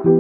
I've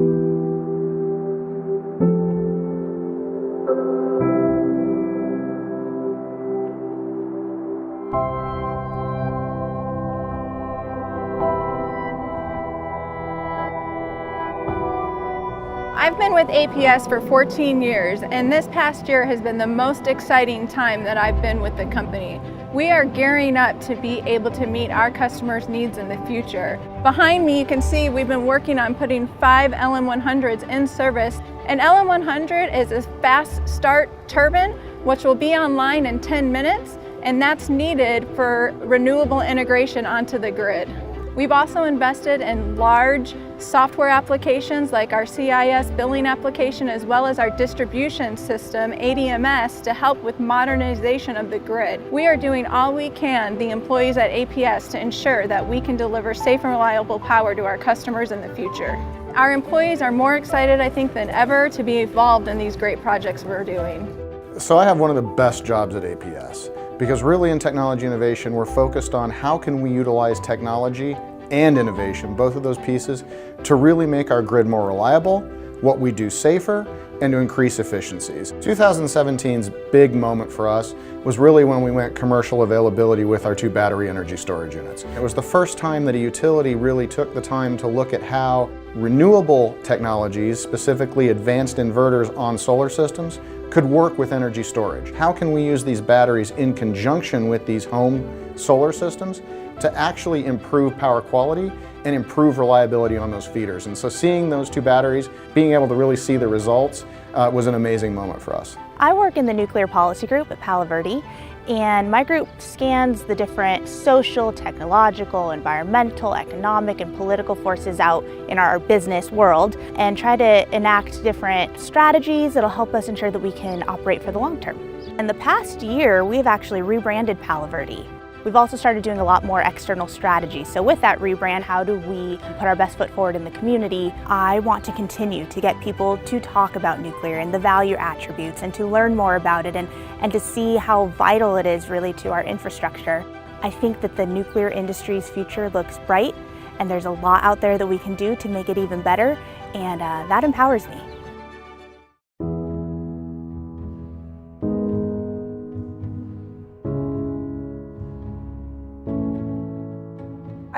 been with APS for 14 years, and this past year has been the most exciting time that I've been with the company. We are gearing up to be able to meet our customers' needs in the future. Behind me, you can see we've been working on putting 5 LM100s in service. An LM100 is a fast start turbine, which will be online in 10 minutes, and that's needed for renewable integration onto the grid. We've also invested in large software applications like our CIS billing application, as well as our distribution system, ADMS, to help with modernization of the grid. We are doing all we can, the employees at APS, to ensure that we can deliver safe and reliable power to our customers in the future. Our employees are more excited, I think, than ever to be involved in these great projects we're doing. So I have one of the best jobs at APS, because really in technology innovation, we're focused on how can we utilize technology and innovation, both of those pieces, to really make our grid more reliable, what we do safer, and to increase efficiencies. 2017's big moment for us was really when we went commercial availability with our 2 battery energy storage units. It was the first time that a utility really took the time to look at how renewable technologies, specifically advanced inverters on solar systems, could work with energy storage. How can we use these batteries in conjunction with these home solar systems to actually improve power quality and improve reliability on those feeders? And so seeing those 2 batteries, being able to really see the results, was an amazing moment for us. I work in the nuclear policy group at Palo Verde, and my group scans the different social, technological, environmental, economic, and political forces out in our business world and try to enact different strategies that'll help us ensure that we can operate for the long term. In the past year, we've actually rebranded Palo Verde. We've also started doing a lot more external strategy. So with that rebrand, how do we put our best foot forward in the community? I want to continue to get people to talk about nuclear and the value attributes and to learn more about it and to see how vital it is really to our infrastructure. I think that the nuclear industry's future looks bright, and there's a lot out there that we can do to make it even better, and that empowers me.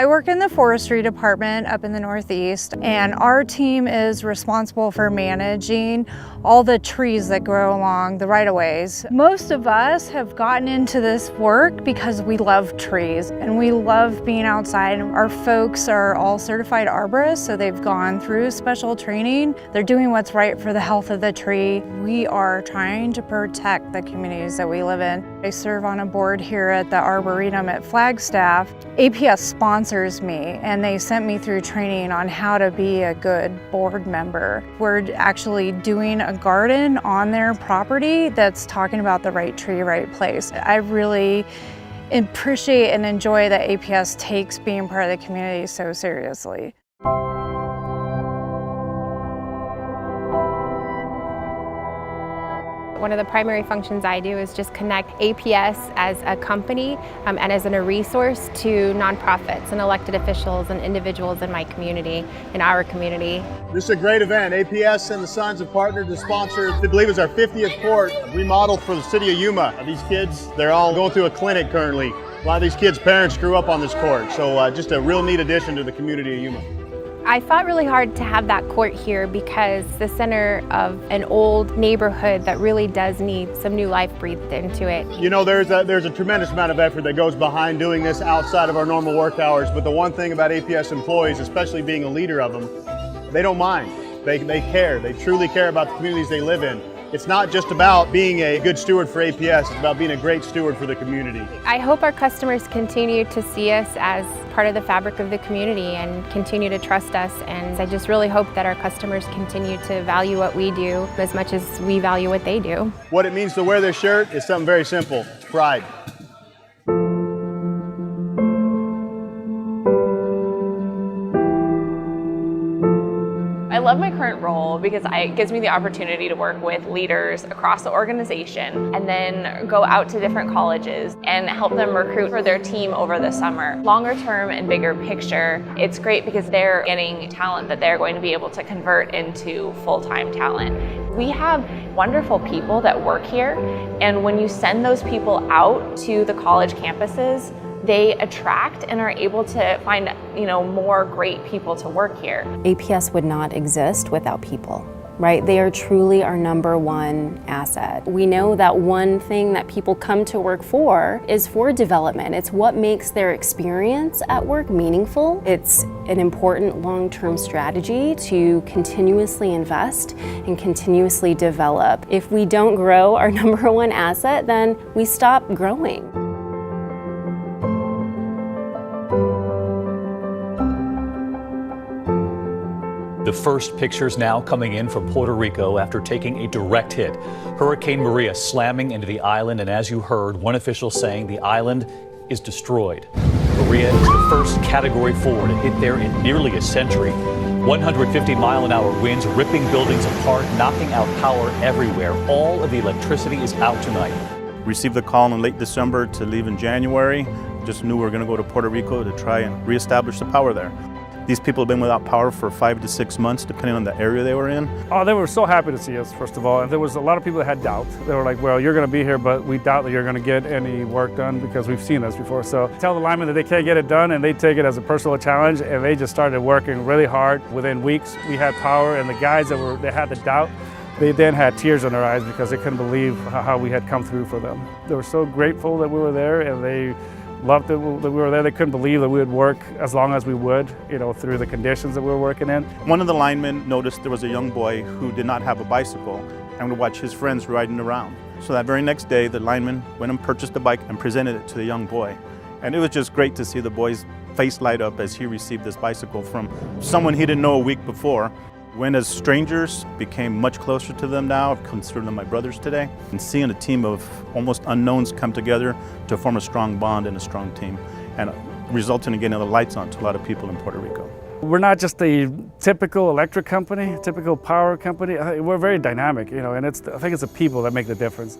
I work in the forestry department up in the Northeast, and our team is responsible for managing all the trees that grow along the right-of-ways. Most of us have gotten into this work because we love trees and we love being outside. Our folks are all certified arborists, so they've gone through special training. They're doing what's right for the health of the tree. We are trying to protect the communities that we live in. I serve on a board here at the Arboretum at Flagstaff. APS sponsors me, and they sent me through training on how to be a good board member. We're actually doing a garden on their property that's talking about the right tree, right place. I really appreciate and enjoy that APS takes being part of the community so seriously. One of the primary functions I do is just connect APS as a company and as a resource to nonprofits and elected officials and individuals in my community, in our community. This is a great event. APS and the Sons have partnered to sponsor, I believe it's our 50th court remodeled for the city of Yuma. These kids, they're all going through a clinic currently. A lot of these kids' parents grew up on this court, so just a real neat addition to the community of Yuma. I fought really hard to have that court here because the center of an old neighborhood that really does need some new life breathed into it. You know, there's a tremendous amount of effort that goes behind doing this outside of our normal work hours, but the one thing about APS employees, especially being a leader of them, they don't mind. They care. They truly care about the communities they live in. It's not just about being a good steward for APS, it's about being a great steward for the community. I hope our customers continue to see us as part of the fabric of the community and continue to trust us, and I just really hope that our customers continue to value what we do as much as we value what they do. What it means to wear this shirt is something very simple: pride. I love my current role because it gives me the opportunity to work with leaders across the organization and then go out to different colleges and help them recruit for their team over the summer. Longer term and bigger picture, it's great because they're getting talent that they're going to be able to convert into full-time talent. We have wonderful people that work here, and when you send those people out to the college campuses, they attract and are able to find, more great people to work here. APS would not exist without people, right? They are truly our #1 asset. We know that one thing that people come to work for is for development. It's what makes their experience at work meaningful. It's an important long-term strategy to continuously invest and continuously develop. If we don't grow our #1 asset, then we stop growing. The first pictures now coming in from Puerto Rico after taking a direct hit. Hurricane Maria slamming into the island, and as you heard, one official saying the island is destroyed. Maria is the first Category 4 to hit there in nearly a century. 150-mile-an-hour winds ripping buildings apart, knocking out power everywhere. All of the electricity is out tonight. Received the call in late December to leave in January. Just knew we were going to go to Puerto Rico to try and reestablish the power there. These people have been without power for 5 to 6 months, depending on the area they were in. Oh, they were so happy to see us, first of all. And there was a lot of people that had doubt. They were like, well, you're going to be here, but we doubt that you're going to get any work done because we've seen this before. So tell the linemen that they can't get it done, and they take it as a personal challenge, and they just started working really hard. Within weeks, we had power, and the guys that had the doubt, they then had tears in their eyes because they couldn't believe how we had come through for them. They were so grateful that we were there, and they loved that we were there. They couldn't believe that we would work as long as we would, through the conditions that we were working in. One of the linemen noticed there was a young boy who did not have a bicycle and would watch his friends riding around. So that very next day, the lineman went and purchased a bike and presented it to the young boy. And it was just great to see the boy's face light up as he received this bicycle from someone he didn't know a week before. Went as strangers, became much closer to them now. I consider them my brothers today. And seeing a team of almost unknowns come together to form a strong bond and a strong team, and resulting in getting the lights on to a lot of people in Puerto Rico. We're not just a typical electric company, typical power company. We're very dynamic, and I think it's the people that make the difference.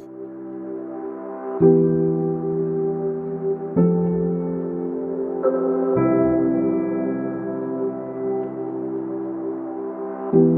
Thank you.